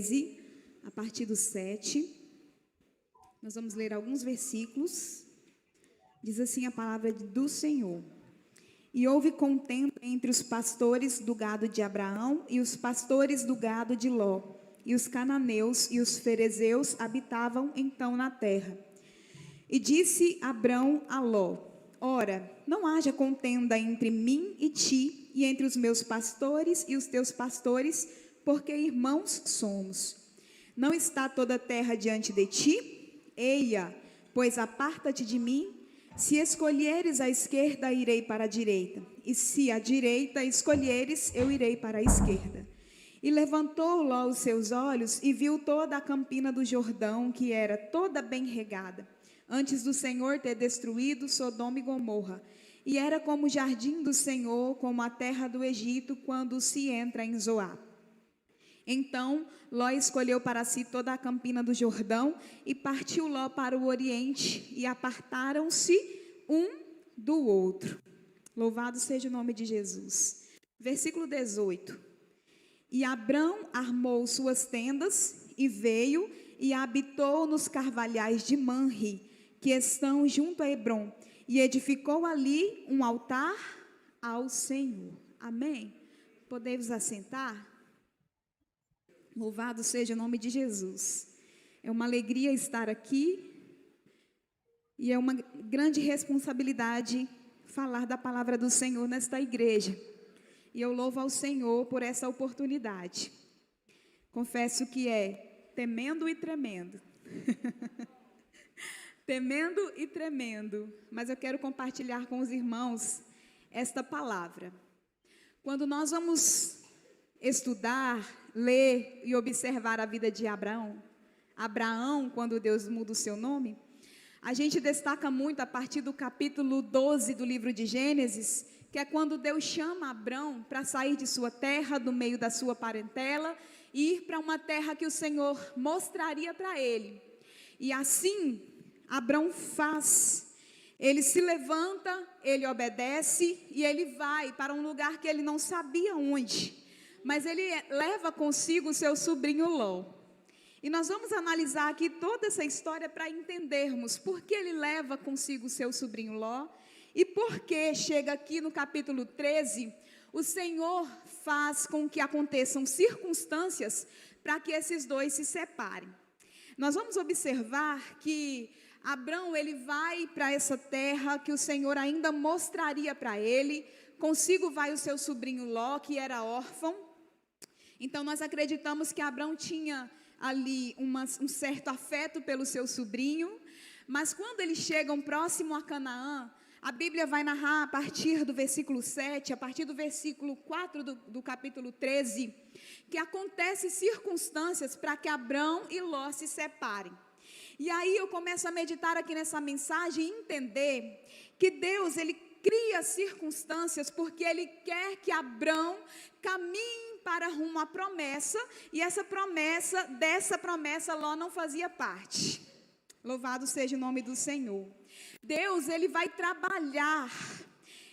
13, a partir do 7. Nós vamos ler alguns versículos. Diz assim a palavra do Senhor. E houve contenda entre os pastores do gado de Abraão e os pastores do gado de Ló. E os cananeus e os ferezeus habitavam então na terra. E disse Abrão a Ló: ora, não haja contenda entre mim e ti, e entre os meus pastores e os teus pastores, porque irmãos somos. Não está toda a terra diante de ti? Eia, pois aparta-te de mim. Se escolheres a esquerda, irei para a direita, e se a direita escolheres, eu irei para a esquerda. E levantou Ló os seus olhos e viu toda a campina do Jordão, que era toda bem regada, antes do Senhor ter destruído Sodoma e Gomorra. E era como o jardim do Senhor, como a terra do Egito, quando se entra em Zoar. Então Ló escolheu para si toda a campina do Jordão, e partiu Ló para o oriente, e apartaram-se um do outro. Louvado seja o nome de Jesus. Versículo 18. E Abrão armou suas tendas, e veio, e habitou nos carvalhais de Manre, que estão junto a Hebrom, e edificou ali um altar ao Senhor. Amém? Podemos assentar? Louvado seja o nome de Jesus. É uma alegria estar aqui e é uma grande responsabilidade falar da palavra do Senhor nesta igreja. E eu louvo ao Senhor por essa oportunidade. Confesso que é temendo e tremendo. Temendo e tremendo. Mas eu quero compartilhar com os irmãos esta palavra. Quando nós vamos estudar, ler e observar a vida de Abraão, quando Deus muda o seu nome, a gente destaca muito a partir do capítulo 12 do livro de Gênesis, que é quando Deus chama Abrão para sair de sua terra, do meio da sua parentela, e ir para uma terra que o Senhor mostraria para ele. E assim, Abrão faz. Ele se levanta, ele obedece e ele vai para um lugar que ele não sabia onde. Mas ele leva consigo o seu sobrinho Ló. E nós vamos analisar aqui toda essa história para entendermos por que ele leva consigo o seu sobrinho Ló e por que chega aqui no capítulo 13, o Senhor faz com que aconteçam circunstâncias para que esses dois se separem. Nós vamos observar que Abrão, ele vai para essa terra que o Senhor ainda mostraria para ele. Consigo vai o seu sobrinho Ló, que era órfão. Então nós acreditamos que Abrão tinha ali um certo afeto pelo seu sobrinho, mas quando eles chegam próximo a Canaã, a Bíblia vai narrar a partir do versículo 7, a partir do versículo 4 do capítulo 13, que acontecem circunstâncias para que Abrão e Ló se separem. E aí eu começo a meditar aqui nessa mensagem e entender que Deus, ele cria circunstâncias porque ele quer que Abrão caminhe para rumo à promessa, e dessa promessa Ló não fazia parte. Louvado seja o nome do Senhor. Deus, ele vai trabalhar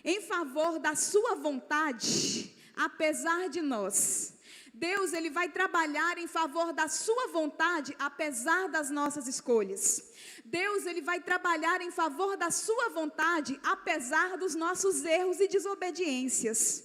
em favor da sua vontade, apesar de nós. Deus, ele vai trabalhar em favor da sua vontade, apesar das nossas escolhas. Deus, ele vai trabalhar em favor da sua vontade, apesar dos nossos erros e desobediências.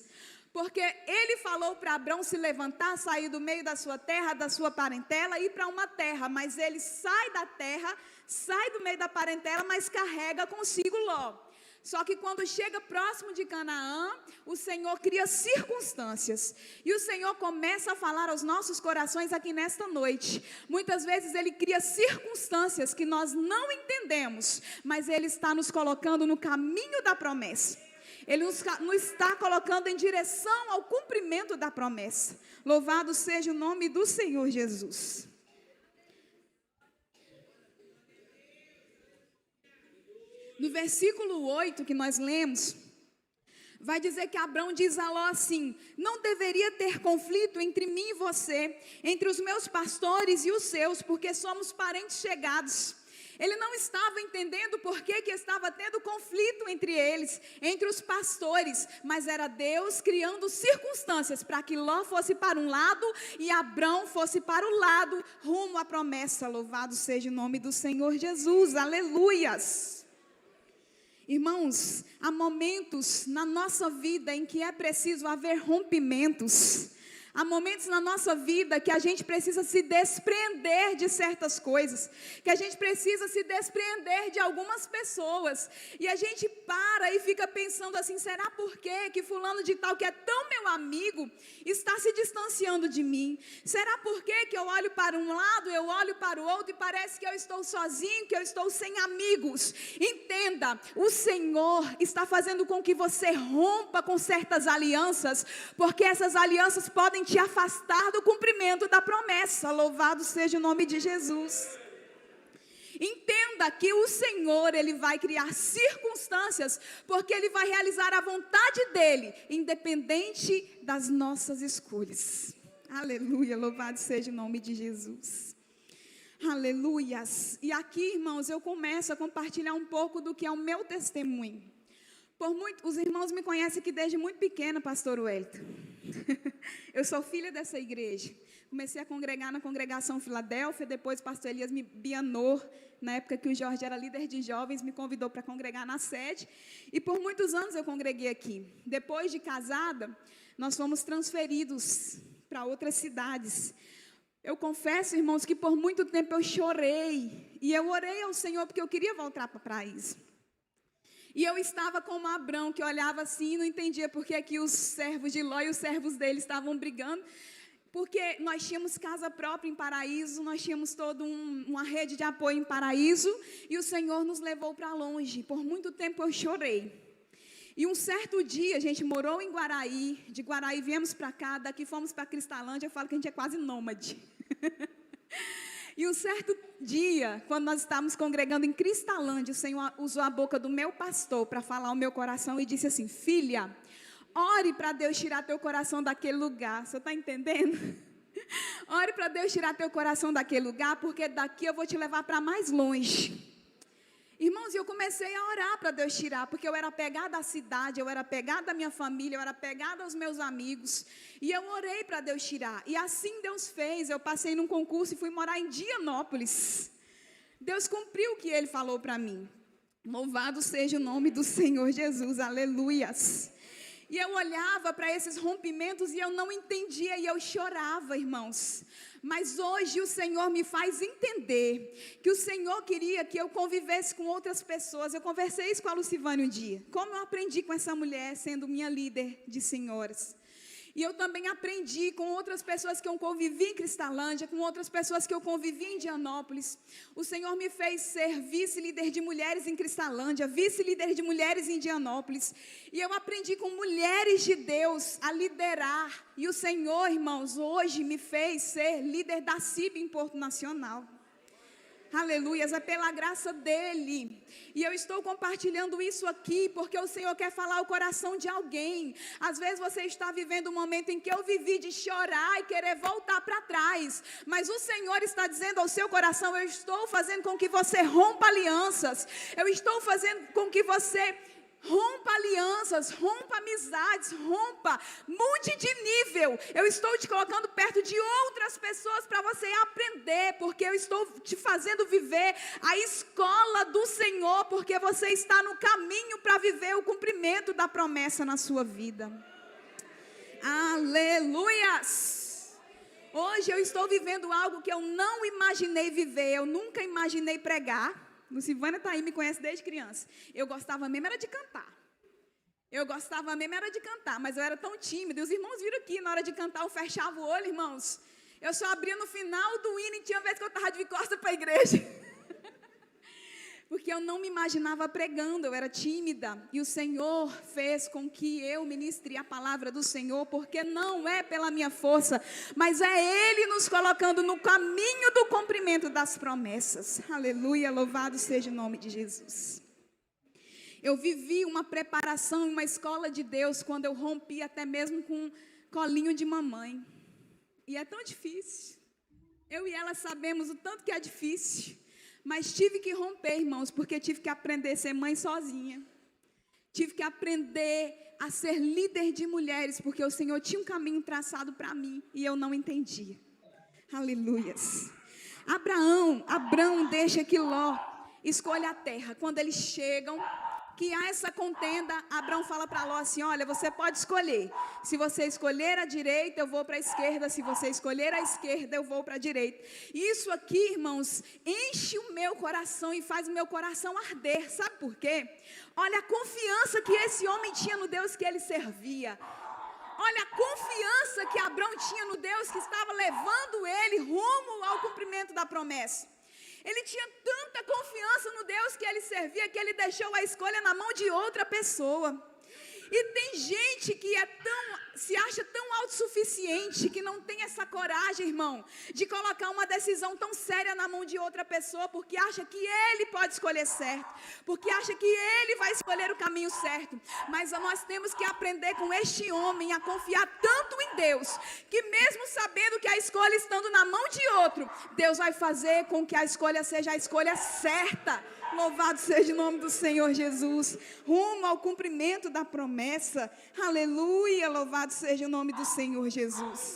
Porque ele falou para Abrão se levantar, sair do meio da sua terra, da sua parentela, e ir para uma terra. Mas ele sai da terra, sai do meio da parentela, mas carrega consigo Ló. Só que quando chega próximo de Canaã, o Senhor cria circunstâncias. E o Senhor começa a falar aos nossos corações aqui nesta noite. Muitas vezes Ele cria circunstâncias que nós não entendemos, mas Ele está nos colocando no caminho da promessa. Ele nos está colocando em direção ao cumprimento da promessa. Louvado seja o nome do Senhor Jesus. No versículo 8 que nós lemos, vai dizer que Abrão diz a Ló assim: não deveria ter conflito entre mim e você, entre os meus pastores e os seus, porque somos parentes chegados. Ele não estava entendendo por que estava tendo conflito entre eles, entre os pastores, mas era Deus criando circunstâncias para que Ló fosse para um lado e Abrão fosse para o lado, rumo à promessa. Louvado seja o nome do Senhor Jesus, aleluias. Irmãos, há momentos na nossa vida em que é preciso haver rompimentos. Há momentos na nossa vida que a gente precisa se desprender de certas coisas, que a gente precisa se desprender de algumas pessoas, e a gente para e fica pensando assim, será por quê que fulano de tal, que é tão meu amigo, está se distanciando de mim? Será por quê que eu olho para um lado, eu olho para o outro e parece que eu estou sozinho, que eu estou sem amigos? Entenda, o Senhor está fazendo com que você rompa com certas alianças, porque essas alianças podem te afastar do cumprimento da promessa. Louvado seja o nome de Jesus. Entenda que o Senhor, Ele vai criar circunstâncias, porque Ele vai realizar a vontade dEle, independente das nossas escolhas. Aleluia, louvado seja o nome de Jesus. Aleluias. E aqui, irmãos, eu começo a compartilhar um pouco do que é o meu testemunho. Os irmãos me conhecem aqui desde muito pequena, pastor Wellington. Eu sou filha dessa igreja. Comecei a congregar na congregação Filadélfia, depois o pastor Elias me bianou, na época que o Jorge era líder de jovens, me convidou para congregar na sede, e por muitos anos eu congreguei aqui. Depois de casada, nós fomos transferidos para outras cidades. Eu confesso, irmãos, que por muito tempo eu chorei, e eu orei ao Senhor porque eu queria voltar para o paraíso. E eu estava como Abrão, que olhava assim e não entendia por que aqui os servos de Ló e os servos dele estavam brigando. Porque nós tínhamos casa própria em Paraíso, nós tínhamos toda uma rede de apoio em Paraíso, e o Senhor nos levou para longe. Por muito tempo eu chorei. E um certo dia, a gente morou em Guaraí, de Guaraí viemos para cá, daqui fomos para Cristalândia, eu falo que a gente é quase nômade. E um certo dia, quando nós estávamos congregando em Cristalândia, o Senhor usou a boca do meu pastor para falar ao meu coração e disse assim: filha, ore para Deus tirar teu coração daquele lugar. Você está entendendo? Ore para Deus tirar teu coração daquele lugar, porque daqui eu vou te levar para mais longe. Irmãos, eu comecei a orar para Deus tirar, porque eu era apegada à cidade, eu era apegada à minha família, eu era apegada aos meus amigos, e eu orei para Deus tirar, e assim Deus fez. Eu passei num concurso e fui morar em Dianópolis. Deus cumpriu o que Ele falou para mim. Louvado seja o nome do Senhor Jesus, aleluias. E eu olhava para esses rompimentos e eu não entendia, e eu chorava, irmãos. Mas hoje o Senhor me faz entender que o Senhor queria que eu convivesse com outras pessoas. Eu conversei isso com a Lucivânia um dia. Como eu aprendi com essa mulher, sendo minha líder de senhoras. E eu também aprendi com outras pessoas que eu convivi em Cristalândia, com outras pessoas que eu convivi em Dianópolis. O Senhor me fez ser vice-líder de mulheres em Cristalândia, vice-líder de mulheres em Dianópolis. E eu aprendi com mulheres de Deus a liderar. E o Senhor, irmãos, hoje me fez ser líder da CIB em Porto Nacional. Aleluias, é pela graça dEle. E eu estou compartilhando isso aqui porque o Senhor quer falar ao coração de alguém. Às vezes você está vivendo um momento em que eu vivi de chorar e querer voltar para trás, mas o Senhor está dizendo ao seu coração: eu estou fazendo com que você rompa alianças, eu estou fazendo com que você rompa alianças, rompa amizades, mude de nível. Eu estou te colocando perto de outras pessoas para você aprender, porque eu estou te fazendo viver a escola do Senhor, porque você está no caminho para viver o cumprimento da promessa na sua vida. Aleluias! Hoje eu estou vivendo algo que eu não imaginei viver, eu nunca imaginei pregar. Lucivânia está aí, me conhece desde criança. Eu gostava mesmo era de cantar. Mas eu era tão tímida. E os irmãos viram aqui, na hora de cantar, eu fechava o olho, irmãos. Eu só abria no final do hino e tinha vezes que eu estava de costas para a igreja. Porque eu não me imaginava pregando, eu era tímida. E o Senhor fez com que eu ministre a palavra do Senhor, porque não é pela minha força, mas é Ele nos colocando no caminho do cumprimento das promessas. Aleluia, louvado seja o nome de Jesus. Eu vivi uma preparação em uma escola de Deus, quando eu rompi até mesmo com um colinho de mamãe. E é tão difícil. Eu e ela sabemos o tanto que é difícil. Mas tive que romper, irmãos, porque tive que aprender a ser mãe sozinha. Tive que aprender a ser líder de mulheres, porque o Senhor tinha um caminho traçado para mim e eu não entendia. Aleluias. Abrão deixa que Ló escolha a terra. Quando eles chegam, que há essa contenda, Abrão fala para Ló assim: olha, você pode escolher. Se você escolher a direita, eu vou para a esquerda. Se você escolher a esquerda, eu vou para a direita. Isso aqui, irmãos, enche o meu coração e faz o meu coração arder. Sabe por quê? Olha a confiança que esse homem tinha no Deus que ele servia. Olha a confiança que Abrão tinha no Deus que estava levando ele rumo ao cumprimento da promessa. Ele tinha tanta confiança no Deus que ele servia, que ele deixou a escolha na mão de outra pessoa. E tem gente que se acha tão autossuficiente, que não tem essa coragem, irmão, de colocar uma decisão tão séria na mão de outra pessoa, porque acha que ele pode escolher certo, porque acha que ele vai escolher o caminho certo. Mas nós temos que aprender com este homem a confiar tanto em Deus, que mesmo sabendo que a escolha estando na mão de outro, Deus vai fazer com que a escolha seja a escolha certa. Louvado seja o nome do Senhor Jesus, rumo ao cumprimento da promessa. Aleluia, louvado seja o nome do Senhor Jesus.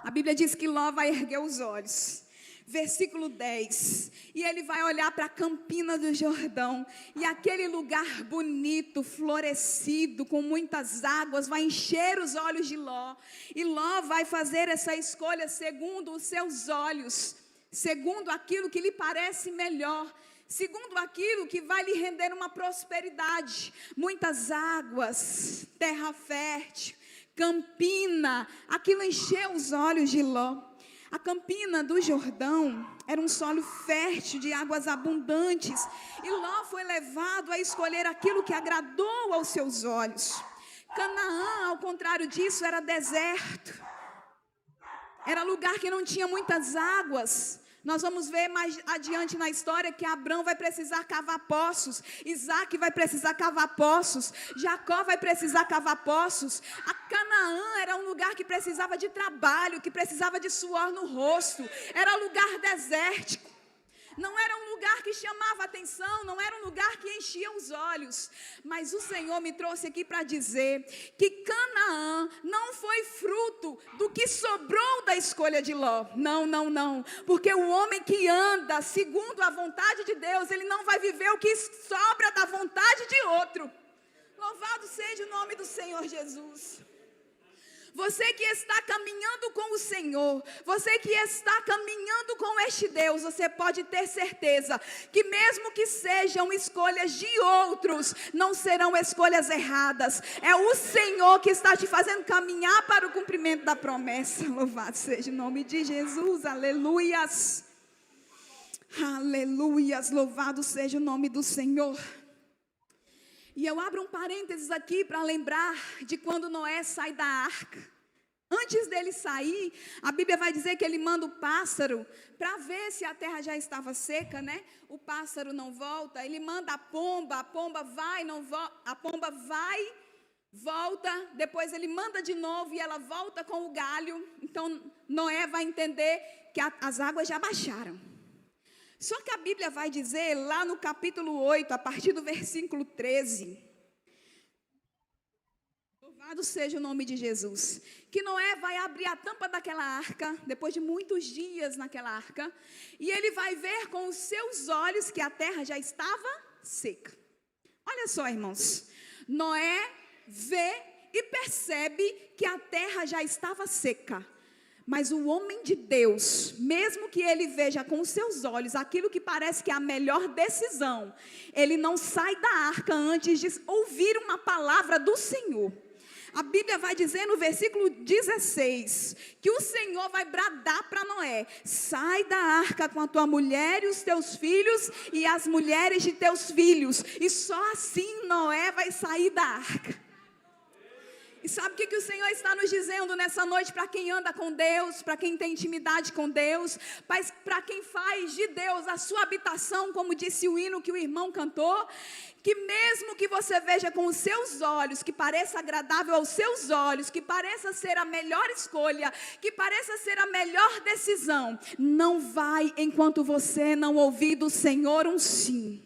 A Bíblia diz que Ló vai erguer os olhos. Versículo 10, e ele vai olhar para a campina do Jordão, e aquele lugar bonito, florescido, com muitas águas, vai encher os olhos de Ló, e Ló vai fazer essa escolha segundo os seus olhos, segundo aquilo que lhe parece melhor, segundo aquilo que vai lhe render uma prosperidade, muitas águas, terra fértil, campina, aquilo encheu os olhos de Ló. A campina do Jordão era um solo fértil de águas abundantes, e Ló foi levado a escolher aquilo que agradou aos seus olhos. Canaã, ao contrário disso, era deserto, era lugar que não tinha muitas águas. Nós vamos ver mais adiante na história que Abrão vai precisar cavar poços, Isaac vai precisar cavar poços, Jacó vai precisar cavar poços. A Canaã era um lugar que precisava de trabalho, que precisava de suor no rosto, era lugar desértico. Não era um lugar que chamava atenção, não era um lugar que enchia os olhos. Mas o Senhor me trouxe aqui para dizer que Canaã não foi fruto do que sobrou da escolha de Ló. Não, não, não. Porque o homem que anda segundo a vontade de Deus, ele não vai viver o que sobra da vontade de outro. Louvado seja o nome do Senhor Jesus. Você que está caminhando com o Senhor, você que está caminhando com este Deus, você pode ter certeza que mesmo que sejam escolhas de outros, não serão escolhas erradas. É o Senhor que está te fazendo caminhar para o cumprimento da promessa. Louvado seja o nome de Jesus, aleluias. Aleluias, louvado seja o nome do Senhor. E eu abro um parênteses aqui para lembrar de quando Noé sai da arca. Antes dele sair, a Bíblia vai dizer que ele manda o pássaro para ver se a terra já estava seca, né? O pássaro não volta, ele manda a pomba vai, não volta, a pomba vai, volta, depois ele manda de novo e ela volta com o galho. Então Noé vai entender que as águas já baixaram. Só que a Bíblia vai dizer lá no capítulo 8, a partir do versículo 13, louvado seja o nome de Jesus, que Noé vai abrir a tampa daquela arca, depois de muitos dias naquela arca, e ele vai ver com os seus olhos que a terra já estava seca. Olha só, irmãos, Noé vê e percebe que a terra já estava seca. Mas o homem de Deus, mesmo que ele veja com os seus olhos aquilo que parece que é a melhor decisão, ele não sai da arca antes de ouvir uma palavra do Senhor. A Bíblia vai dizer no versículo 16, que o Senhor vai bradar para Noé: sai da arca com a tua mulher e os teus filhos e as mulheres de teus filhos. E só assim Noé vai sair da arca. E sabe o que o Senhor está nos dizendo nessa noite para quem anda com Deus, para quem tem intimidade com Deus, para quem faz de Deus a sua habitação, como disse o hino que o irmão cantou, que mesmo que você veja com os seus olhos, que pareça agradável aos seus olhos, que pareça ser a melhor escolha, que pareça ser a melhor decisão, não vai enquanto você não ouvir do Senhor um sim.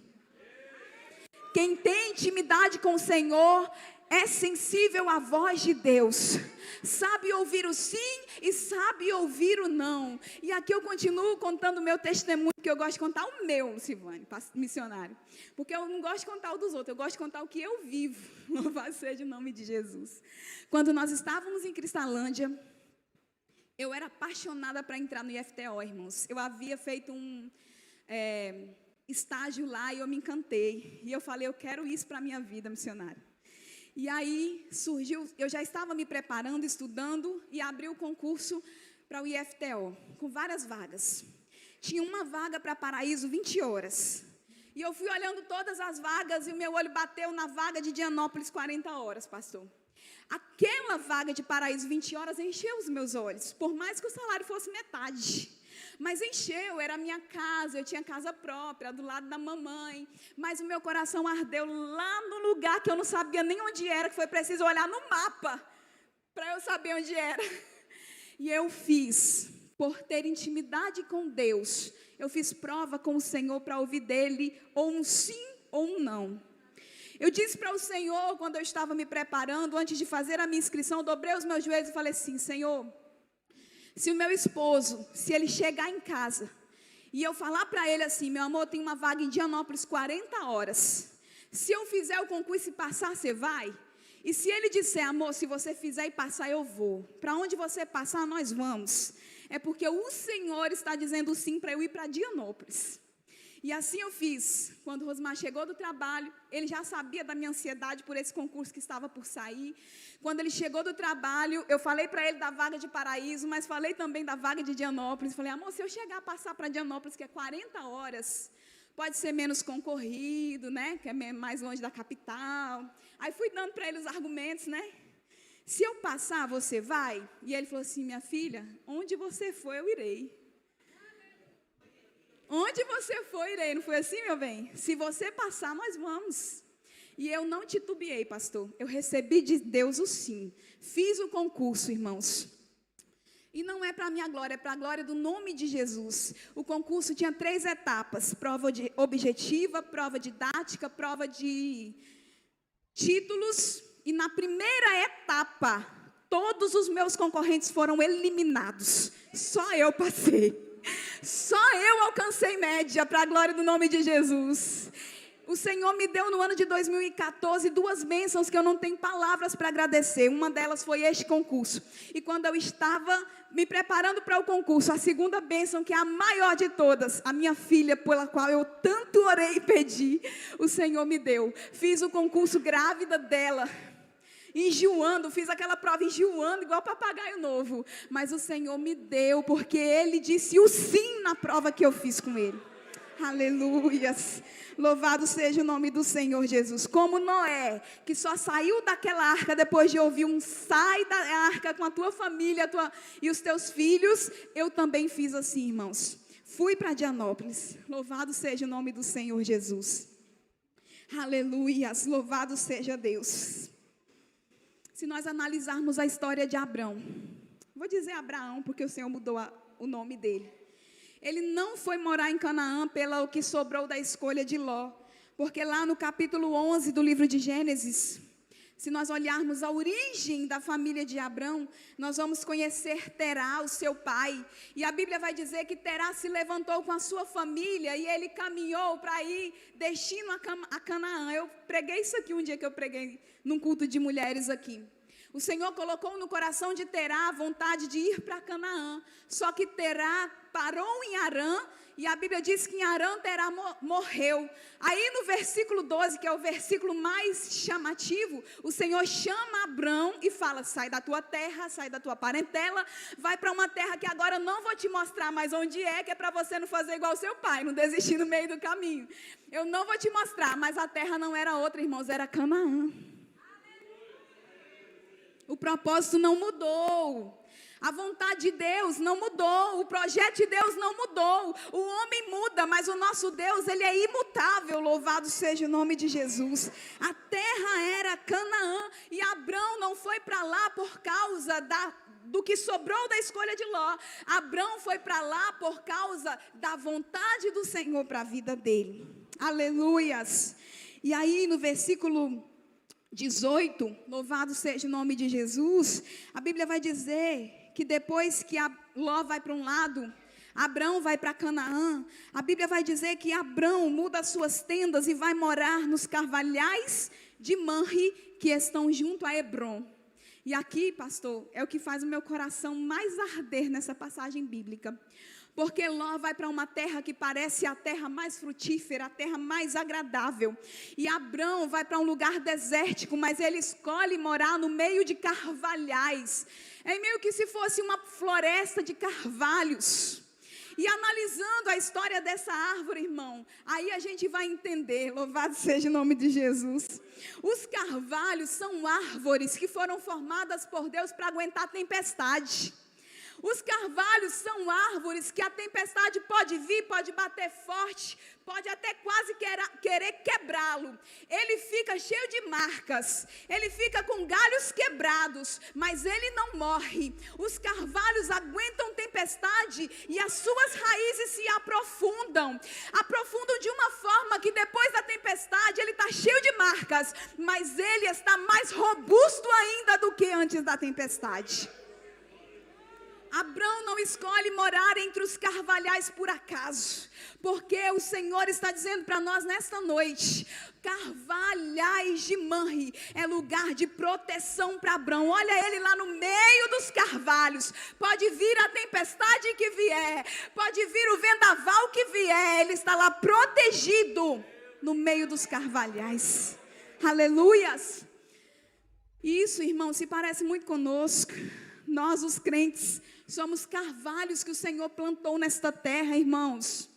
Quem tem intimidade com o Senhor é sensível à voz de Deus, sabe ouvir o sim e sabe ouvir o não. E aqui eu continuo contando o meu testemunho, que eu gosto de contar o meu, Silvane, missionário, porque eu não gosto de contar o dos outros, eu gosto de contar o que eu vivo. Louvado seja o nome de Jesus. Quando nós estávamos em Cristalândia, eu era apaixonada para entrar no IFTO, irmãos. Eu havia feito um estágio lá e eu me encantei, e eu falei, eu quero isso para a minha vida, missionária. E aí surgiu, eu já estava me preparando, estudando, e abri o concurso para o IFTO, com várias vagas. Tinha uma vaga para Paraíso, 20 horas. E eu fui olhando todas as vagas, e o meu olho bateu na vaga de Dianópolis, 40 horas, pastor. Aquela vaga de Paraíso, 20 horas, encheu os meus olhos, por mais que o salário fosse metade. Mas encheu, era a minha casa, eu tinha casa própria, do lado da mamãe, mas o meu coração ardeu lá no lugar que eu não sabia nem onde era, que foi preciso olhar no mapa, para eu saber onde era. E eu fiz, por ter intimidade com Deus, eu fiz prova com o Senhor para ouvir dele, ou um sim ou um não. Eu disse para o Senhor, quando eu estava me preparando, antes de fazer a minha inscrição, eu dobrei os meus joelhos e falei assim, Senhor, se o meu esposo, se ele chegar em casa e eu falar para ele assim, meu amor, tem uma vaga em Dianópolis, 40 horas. Se eu fizer o concurso e passar, você vai? E se ele disser, amor, se você fizer e passar, eu vou. Para onde você passar, nós vamos. É porque o Senhor está dizendo sim para eu ir para Dianópolis. E assim eu fiz. Quando o Rosmar chegou do trabalho, ele já sabia da minha ansiedade por esse concurso que estava por sair. Quando ele chegou do trabalho, eu falei para ele da vaga de Paraíso, mas falei também da vaga de Dianópolis. Falei, amor, se eu chegar a passar para Dianópolis, que é 40 horas, pode ser menos concorrido, né? Que é mais longe da capital. Aí fui dando para ele os argumentos, né? Se eu passar, você vai? E ele falou assim, minha filha, onde você for, eu irei. Onde você for, irei. Não foi assim, meu bem? Se você passar, nós vamos. E eu não titubeei, pastor. Eu recebi de Deus o sim. Fiz o concurso, irmãos. E não é para a minha glória, é para a glória do nome de Jesus. O concurso tinha 3 etapas. Prova objetiva, prova didática, prova de títulos. E na primeira etapa, todos os meus concorrentes foram eliminados. Só eu passei. Só eu alcancei média, para a glória do nome de Jesus. O Senhor me deu no ano de 2014 2 bênçãos que eu não tenho palavras para agradecer. Uma delas foi este concurso. E quando eu estava me preparando para o concurso, a segunda bênção, que é a maior de todas, a minha filha, pela qual eu tanto orei e pedi, o Senhor me deu. Fiz o concurso grávida dela, enjoando, fiz aquela prova enjoando, igual papagaio novo. Mas o Senhor me deu, porque Ele disse o sim na prova que eu fiz com Ele. Aleluias. Louvado seja o nome do Senhor Jesus. Como Noé, que só saiu daquela arca depois de ouvir um sai da arca com a tua família e os teus filhos, eu também fiz assim, irmãos. Fui para Dianópolis. Louvado seja o nome do Senhor Jesus. Aleluias. Louvado seja Deus. Se nós analisarmos a história de Abrão, vou dizer Abraão porque o Senhor mudou o nome dele. Ele não foi morar em Canaã pelo que sobrou da escolha de Ló, porque lá no capítulo 11 do livro de Gênesis, se nós olharmos a origem da família de Abrão, nós vamos conhecer Terá, o seu pai. E a Bíblia vai dizer que Terá se levantou com a sua família e ele caminhou para ir destino a Canaã. Eu preguei isso aqui um dia que eu preguei num culto de mulheres aqui. O Senhor colocou no coração de Terá a vontade de ir para Canaã. Só que Terá parou em Harã, e a Bíblia diz que em Harã Terá morreu. Aí no versículo 12, que é o versículo mais chamativo, o Senhor chama Abrão e fala, sai da tua terra, sai da tua parentela, vai para uma terra que agora não vou te mostrar mais onde é, que é para você não fazer igual seu pai, não desistir no meio do caminho. Eu não vou te mostrar, mas a terra não era outra, irmãos, era Canaã. O propósito não mudou. A vontade de Deus não mudou, o projeto de Deus não mudou. O homem muda, mas o nosso Deus, ele é imutável. Louvado seja o nome de Jesus. A terra era Canaã e Abrão não foi para lá por causa do que sobrou da escolha de Ló. Abrão foi para lá por causa da vontade do Senhor para a vida dele. Aleluias. E aí no versículo 18, louvado seja o nome de Jesus, a Bíblia vai dizer que depois que Ló vai para um lado, Abrão vai para Canaã, a Bíblia vai dizer que Abrão muda as suas tendas e vai morar nos carvalhais de Manre, que estão junto a Hebrom. E aqui, pastor, é o que faz o meu coração mais arder nessa passagem bíblica. Porque Ló vai para uma terra que parece a terra mais frutífera, a terra mais agradável. E Abrão vai para um lugar desértico, mas ele escolhe morar no meio de carvalhais. É meio que se fosse uma floresta de carvalhos. E analisando a história dessa árvore, irmão, aí a gente vai entender, louvado seja o nome de Jesus. Os carvalhos são árvores que foram formadas por Deus para aguentar a tempestade. Os carvalhos são árvores que a tempestade pode vir, pode bater forte, pode até quase querer quebrá-lo. Ele fica cheio de marcas, ele fica com galhos quebrados, mas ele não morre. Os carvalhos aguentam tempestade e as suas raízes se aprofundam de uma forma que depois da tempestade ele está cheio de marcas, mas ele está mais robusto ainda do que antes da tempestade. Abrão não escolhe morar entre os carvalhais por acaso, porque o Senhor está dizendo para nós nesta noite, carvalhais de Manre é lugar de proteção para Abrão. Olha ele lá no meio dos carvalhos, pode vir a tempestade que vier, pode vir o vendaval que vier, ele está lá protegido no meio dos carvalhais. Aleluias! Isso, irmão, se parece muito conosco. Nós, os crentes, somos carvalhos que o Senhor plantou nesta terra, irmãos.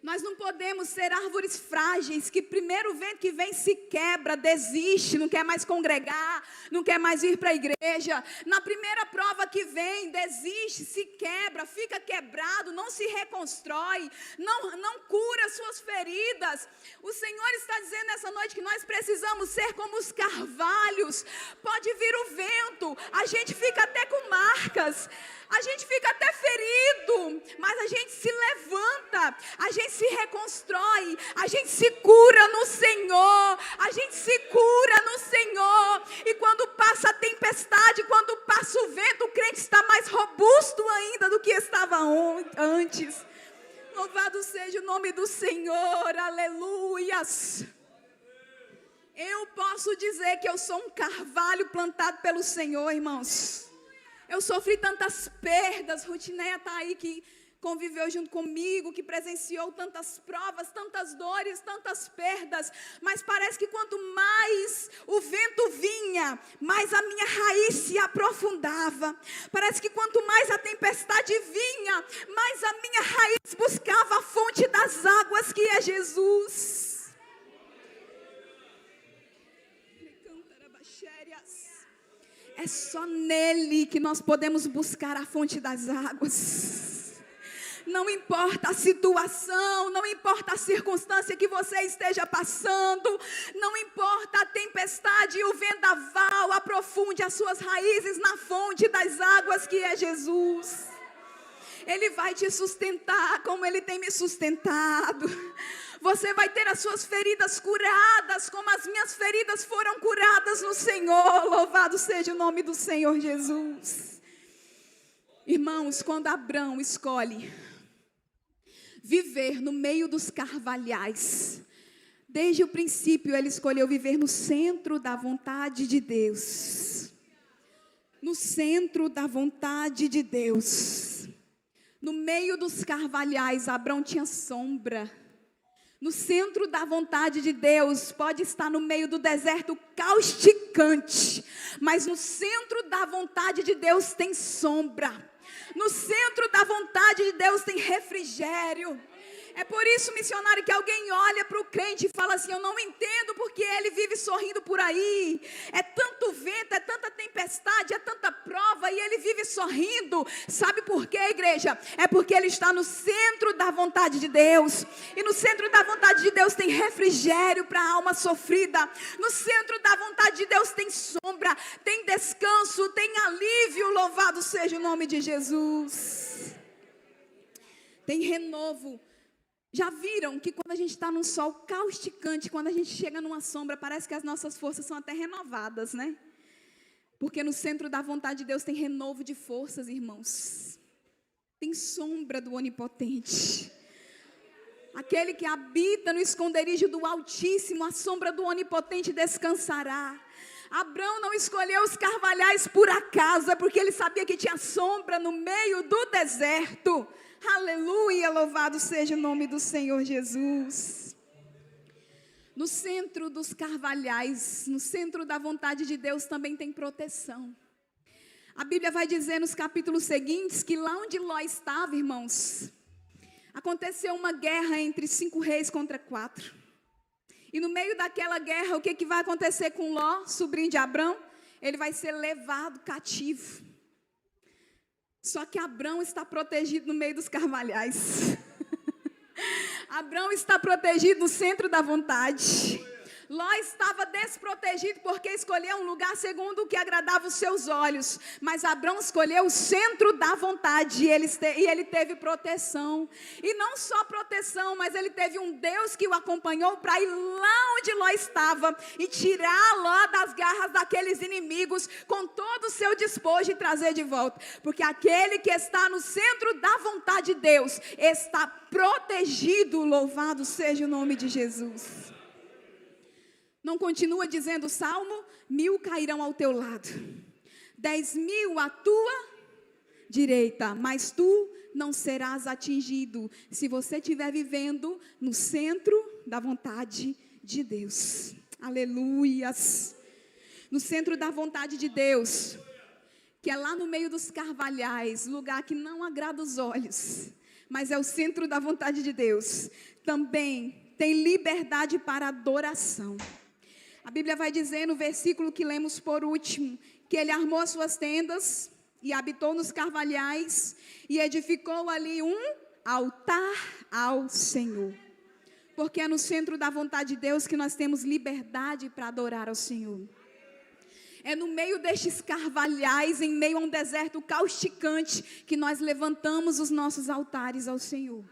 Nós não podemos ser árvores frágeis, que primeiro vento que vem se quebra, desiste, não quer mais congregar, não quer mais ir para a igreja. Na primeira prova que vem, desiste, se quebra, fica quebrado, não se reconstrói, não cura suas feridas. O Senhor está dizendo nessa noite que nós precisamos ser como os carvalhos. Pode vir o vento, a gente fica até com marcas, a gente fica até ferido, mas a gente se levanta, a gente se reconstrói, a gente se cura no Senhor, a gente se cura no Senhor. E quando passa a tempestade, quando passa o vento, o crente está mais robusto ainda do que estava antes. Louvado seja o nome do Senhor, aleluias. Eu posso dizer que eu sou um carvalho plantado pelo Senhor, irmãos. Eu sofri tantas perdas, Rutineia está aí que conviveu junto comigo, que presenciou tantas provas, tantas dores, tantas perdas, mas parece que quanto mais o vento vinha, mais a minha raiz se aprofundava. Parece que quanto mais a tempestade vinha, mais a minha raiz buscava a fonte das águas, que é Jesus. É só nele que nós podemos buscar a fonte das águas. Não importa a situação, não importa a circunstância que você esteja passando, não importa a tempestade e o vendaval, aprofunde as suas raízes na fonte das águas, que é Jesus. Ele vai te sustentar como Ele tem me sustentado. Você vai ter as suas feridas curadas, como as minhas feridas foram curadas no Senhor. Louvado seja o nome do Senhor Jesus. Irmãos, quando Abrão escolhe viver no meio dos carvalhais, desde o princípio ele escolheu viver no centro da vontade de Deus. No centro da vontade de Deus. No meio dos carvalhais, Abrão tinha sombra. No centro da vontade de Deus, pode estar no meio do deserto causticante, mas no centro da vontade de Deus tem sombra. No centro da vontade de Deus tem refrigério. É por isso, missionário, que alguém olha para o crente e fala assim: eu não entendo porque ele vive sorrindo por aí. É tanto vento, é tanta tempestade, é tanta prova e ele vive sorrindo. Sabe por quê, igreja? É porque ele está no centro da vontade de Deus. E no centro da vontade de Deus tem refrigério para a alma sofrida. No centro da vontade de Deus tem sombra, tem descanso, tem alívio. Louvado seja o nome de Jesus. Tem renovo. Já viram que quando a gente está num sol causticante, quando a gente chega numa sombra, parece que as nossas forças são até renovadas, né? Porque no centro da vontade de Deus tem renovo de forças, irmãos. Tem sombra do Onipotente. Aquele que habita no esconderijo do Altíssimo, a sombra do Onipotente descansará. Abrão não escolheu os carvalhais por acaso, é porque ele sabia que tinha sombra no meio do deserto. Aleluia, louvado seja o nome do Senhor Jesus. No centro dos carvalhais, no centro da vontade de Deus também tem proteção. A Bíblia vai dizer nos capítulos seguintes que lá onde Ló estava, irmãos, aconteceu uma guerra entre 5 reis contra 4. E no meio daquela guerra, o que vai acontecer com Ló, sobrinho de Abrão? Ele vai ser levado cativo. Só que Abrão está protegido no meio dos carvalhais. Abrão está protegido no centro da vontade. Ló estava desprotegido porque escolheu um lugar segundo o que agradava os seus olhos. Mas Abrão escolheu o centro da vontade e ele teve proteção. E não só proteção, mas ele teve um Deus que o acompanhou para ir lá onde Ló estava e tirar Ló das garras daqueles inimigos com todo o seu despojo e trazer de volta. Porque aquele que está no centro da vontade de Deus está protegido. Louvado seja o nome de Jesus. Não continua dizendo o Salmo? 1000 cairão ao teu lado, 10.000 à tua direita, mas tu não serás atingido, se você estiver vivendo no centro da vontade de Deus. Aleluias. No centro da vontade de Deus, que é lá no meio dos carvalhais, lugar que não agrada os olhos, mas é o centro da vontade de Deus. Também tem liberdade para adoração. A Bíblia vai dizer no versículo que lemos por último, que ele armou as suas tendas e habitou nos carvalhais e edificou ali um altar ao Senhor. Porque é no centro da vontade de Deus que nós temos liberdade para adorar ao Senhor. É no meio destes carvalhais, em meio a um deserto causticante, que nós levantamos os nossos altares ao Senhor.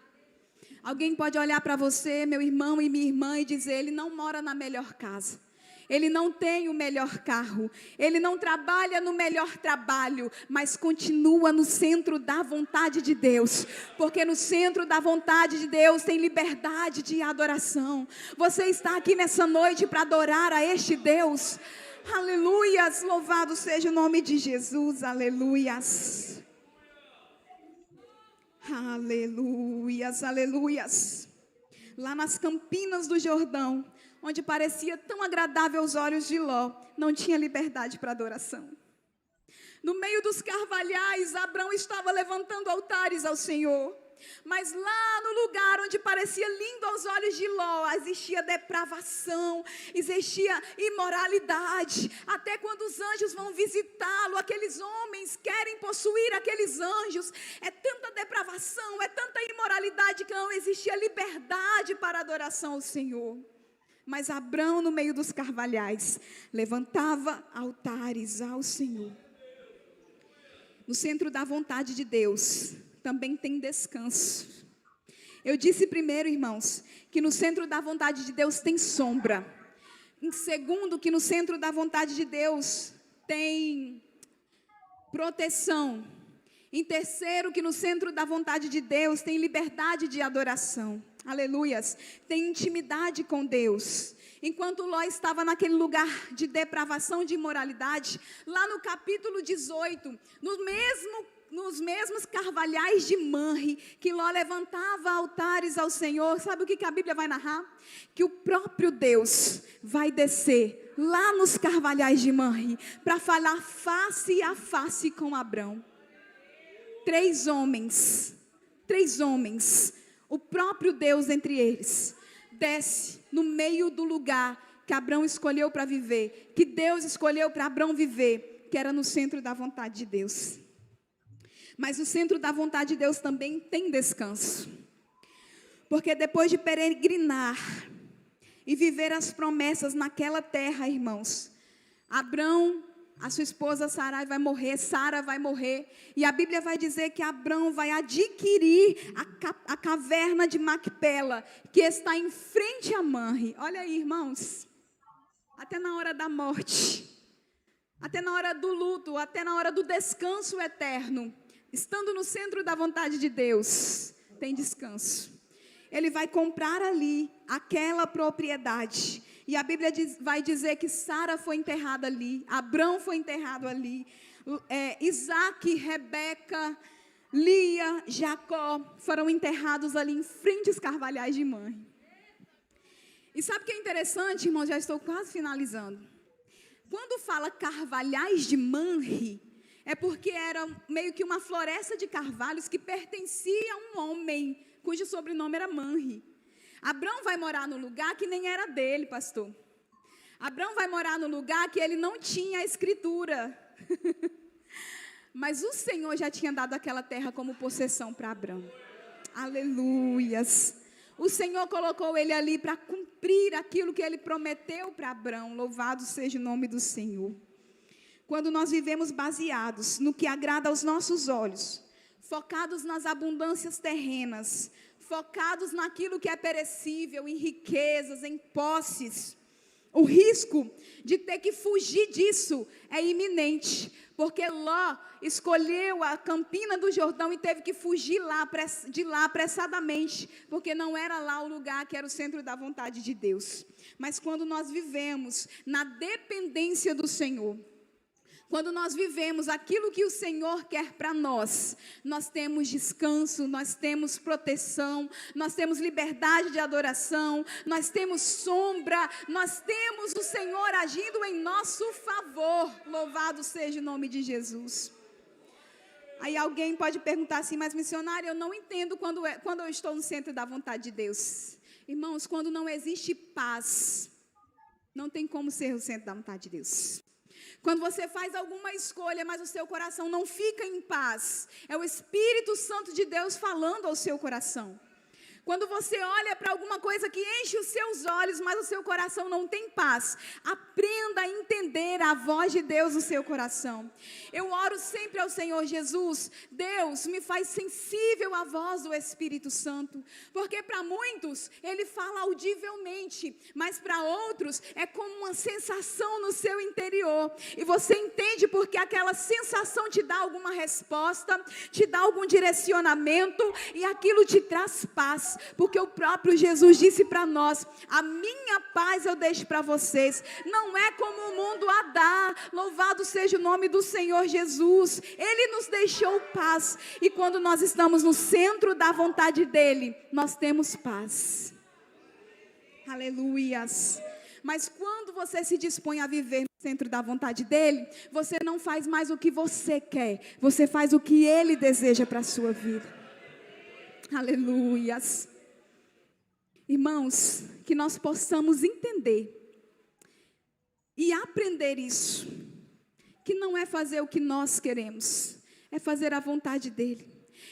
Alguém pode olhar para você, meu irmão e minha irmã, e dizer: ele não mora na melhor casa. Ele não tem o melhor carro, ele não trabalha no melhor trabalho, mas continua no centro da vontade de Deus, porque no centro da vontade de Deus tem liberdade de adoração. Você está aqui nessa noite para adorar a este Deus. Aleluias, louvado seja o nome de Jesus, aleluias. Aleluias, aleluias. Lá nas campinas do Jordão, onde parecia tão agradável aos olhos de Ló, não tinha liberdade para adoração. No meio dos carvalhais, Abrão estava levantando altares ao Senhor. Mas lá no lugar onde parecia lindo aos olhos de Ló, existia depravação, existia imoralidade. Até quando os anjos vão visitá-lo, aqueles homens querem possuir aqueles anjos. É tanta depravação, é tanta imoralidade que não existia liberdade para adoração ao Senhor. Mas Abrão, no meio dos carvalhais, levantava altares ao Senhor. No centro da vontade de Deus também tem descanso. Eu disse primeiro, irmãos, que no centro da vontade de Deus tem sombra. Em segundo, que no centro da vontade de Deus tem proteção. Em terceiro, que no centro da vontade de Deus tem liberdade de adoração. Aleluias. Tem intimidade com Deus. Enquanto Ló estava naquele lugar de depravação, de imoralidade, lá no capítulo 18, nos mesmos carvalhais de Manre, que Ló levantava altares ao Senhor, sabe o que a Bíblia vai narrar? Que o próprio Deus vai descer lá nos carvalhais de Manre, para falar face a face com Abrão. Três homens, o próprio Deus entre eles, desce no meio do lugar que Abrão escolheu para viver, que Deus escolheu para Abrão viver, que era no centro da vontade de Deus. Mas o centro da vontade de Deus também tem descanso. Porque depois de peregrinar e viver as promessas naquela terra, irmãos, Abrão, a sua esposa Sarai vai morrer, Sara vai morrer, e a Bíblia vai dizer que Abrão vai adquirir a caverna de Macpela, que está em frente a Manre. Olha aí, irmãos, até na hora da morte, até na hora do luto, até na hora do descanso eterno, estando no centro da vontade de Deus, tem descanso. Ele vai comprar ali aquela propriedade. E a Bíblia vai dizer que Sara foi enterrada ali, Abrão foi enterrado ali, Isaac, Rebeca, Lia, Jacó foram enterrados ali em frente aos carvalhais de Manre. E sabe o que é interessante, irmão? Já estou quase finalizando. Quando fala carvalhais de Manre, é porque era meio que uma floresta de carvalhos que pertencia a um homem cujo sobrenome era Manre. Abrão vai morar no lugar que nem era dele, pastor. Abrão vai morar no lugar que ele não tinha a escritura. Mas o Senhor já tinha dado aquela terra como possessão para Abrão. Aleluias. O Senhor colocou ele ali para cumprir aquilo que ele prometeu para Abrão. Louvado seja o nome do Senhor. Quando nós vivemos baseados no que agrada aos nossos olhos, focados nas abundâncias terrenas, focados naquilo que é perecível, em riquezas, em posses, o risco de ter que fugir disso é iminente, porque Ló escolheu a campina do Jordão e teve que fugir de lá apressadamente, porque não era lá o lugar que era o centro da vontade de Deus. Mas quando nós vivemos na dependência do Senhor, quando nós vivemos aquilo que o Senhor quer para nós, nós temos descanso, nós temos proteção, nós temos liberdade de adoração, nós temos sombra, nós temos o Senhor agindo em nosso favor. Louvado seja o nome de Jesus. Aí alguém pode perguntar assim, mas missionária, eu não entendo quando eu estou no centro da vontade de Deus. Irmãos, quando não existe paz, não tem como ser o centro da vontade de Deus. Quando você faz alguma escolha, mas o seu coração não fica em paz, é o Espírito Santo de Deus falando ao seu coração. Quando você olha para alguma coisa que enche os seus olhos, mas o seu coração não tem paz, aprenda a entender a voz de Deus no seu coração. Eu oro sempre ao Senhor Jesus, Deus me faz sensível à voz do Espírito Santo, porque para muitos Ele fala audivelmente, mas para outros é como uma sensação no seu interior, e você entende porque aquela sensação te dá alguma resposta, te dá algum direcionamento, e aquilo te traz paz. Porque o próprio Jesus disse para nós, a minha paz eu deixo para vocês, não é como o mundo a dá. Louvado seja o nome do Senhor Jesus, Ele nos deixou paz, e quando nós estamos no centro da vontade dEle, nós temos paz. Aleluias. Mas quando você se dispõe a viver no centro da vontade dEle, você não faz mais o que você quer, você faz o que Ele deseja para a sua vida. Aleluias. Irmãos, que nós possamos entender e aprender isso, que não é fazer o que nós queremos, é fazer a vontade dEle.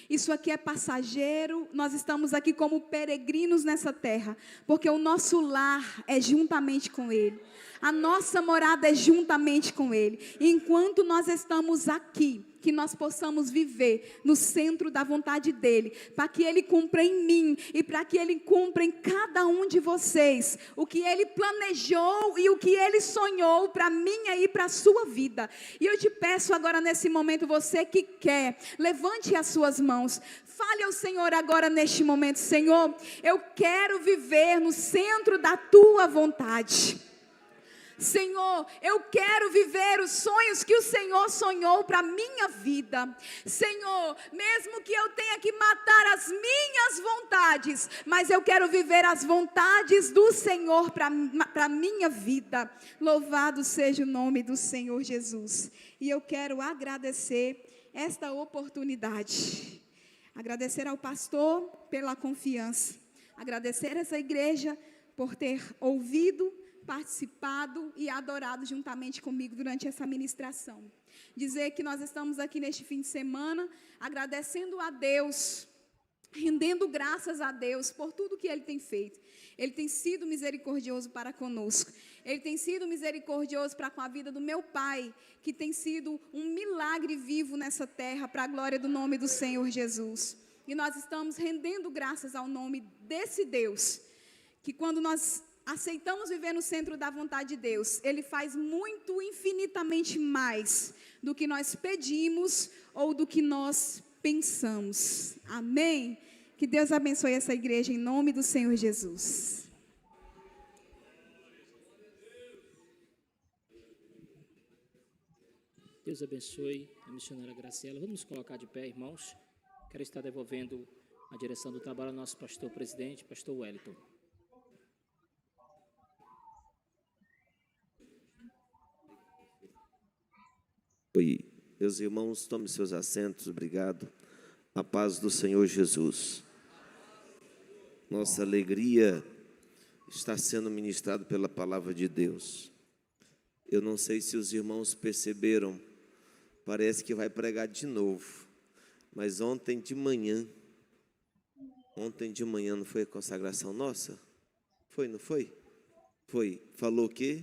Isso aqui é passageiro, nós estamos aqui como peregrinos nessa terra, porque o nosso lar é juntamente com Ele, a nossa morada é juntamente com Ele. E enquanto nós estamos aqui, que nós possamos viver no centro da vontade dEle, para que Ele cumpra em mim e para que Ele cumpra em cada um de vocês o que Ele planejou e o que Ele sonhou para mim e para a sua vida. E eu te peço agora nesse momento, você que quer, levante as suas mãos, fale ao Senhor agora neste momento: Senhor, eu quero viver no centro da Tua vontade. Senhor, eu quero viver os sonhos que o Senhor sonhou para a minha vida. Senhor, mesmo que eu tenha que matar as minhas vontades, mas eu quero viver as vontades do Senhor para a minha vida. Louvado seja o nome do Senhor Jesus. E eu quero agradecer esta oportunidade. Agradecer ao pastor pela confiança. Agradecer a essa igreja por ter ouvido, participado e adorado juntamente comigo durante essa ministração. Dizer que nós estamos aqui neste fim de semana agradecendo a Deus, rendendo graças a Deus por tudo que Ele tem feito. Ele tem sido misericordioso para conosco. Ele tem sido misericordioso para com a vida do meu pai, que tem sido um milagre vivo nessa terra, para a glória do nome do Senhor Jesus. E nós estamos rendendo graças ao nome desse Deus, que quando nós aceitamos viver no centro da vontade de Deus, Ele faz muito, infinitamente mais do que nós pedimos ou do que nós pensamos. Amém? Que Deus abençoe essa igreja em nome do Senhor Jesus. Deus abençoe a missionária Graciela. Vamos nos colocar de pé, irmãos. Quero estar devolvendo a direção do trabalho ao nosso pastor presidente, pastor Wellington. Oi, meus irmãos, tomem seus assentos, obrigado. A paz do Senhor Jesus. Nossa alegria está sendo ministrada pela palavra de Deus. Eu não sei se os irmãos perceberam, parece que vai pregar de novo, mas ontem de manhã não foi a consagração nossa? Foi, não foi? Foi. Falou o quê?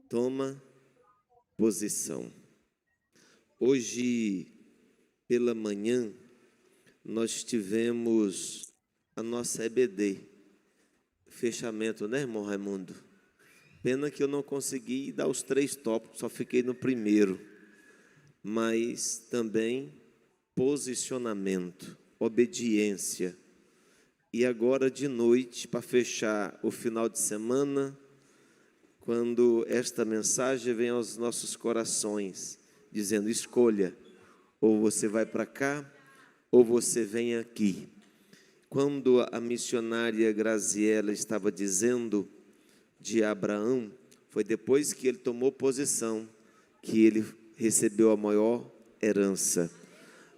Toma posição. Hoje, pela manhã, nós tivemos a nossa EBD, fechamento, né, irmão Raimundo? Pena que eu não consegui dar os 3 tópicos, só fiquei no primeiro. Mas também posicionamento, obediência. E agora de noite, para fechar o final de semana, quando esta mensagem vem aos nossos corações, dizendo: escolha, ou você vai para cá, ou você vem aqui. Quando a missionária Graziela estava dizendo de Abraão, foi depois que ele tomou posição, que ele recebeu a maior herança.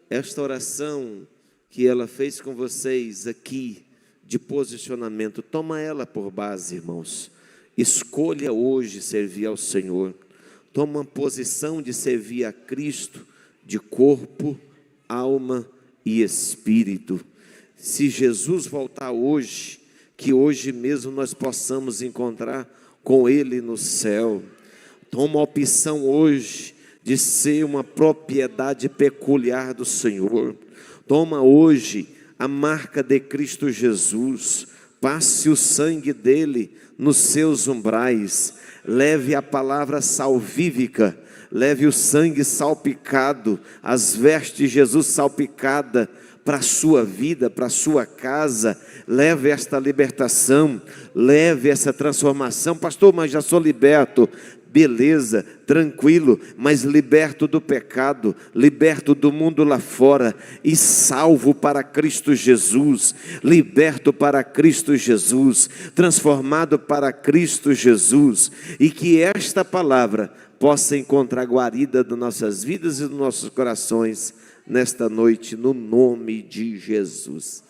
Esta oração que ela fez com vocês aqui, de posicionamento, toma ela por base, irmãos. Escolha hoje servir ao Senhor. Toma uma posição de servir a Cristo, de corpo, alma e espírito. Se Jesus voltar hoje, que hoje mesmo nós possamos encontrar com Ele no céu. Toma a opção hoje de ser uma propriedade peculiar do Senhor. Toma hoje a marca de Cristo Jesus. Passe o sangue dele nos seus umbrais. Leve a palavra salvífica. Leve o sangue salpicado, as vestes de Jesus salpicada para a sua vida, para a sua casa. Leve esta libertação, leve essa transformação. Pastor, mas já sou liberto. Beleza, tranquilo, mas liberto do pecado, liberto do mundo lá fora e salvo para Cristo Jesus, liberto para Cristo Jesus, transformado para Cristo Jesus, e que esta palavra possa encontrar guarida nas nossas vidas e nos nossos corações nesta noite, no nome de Jesus.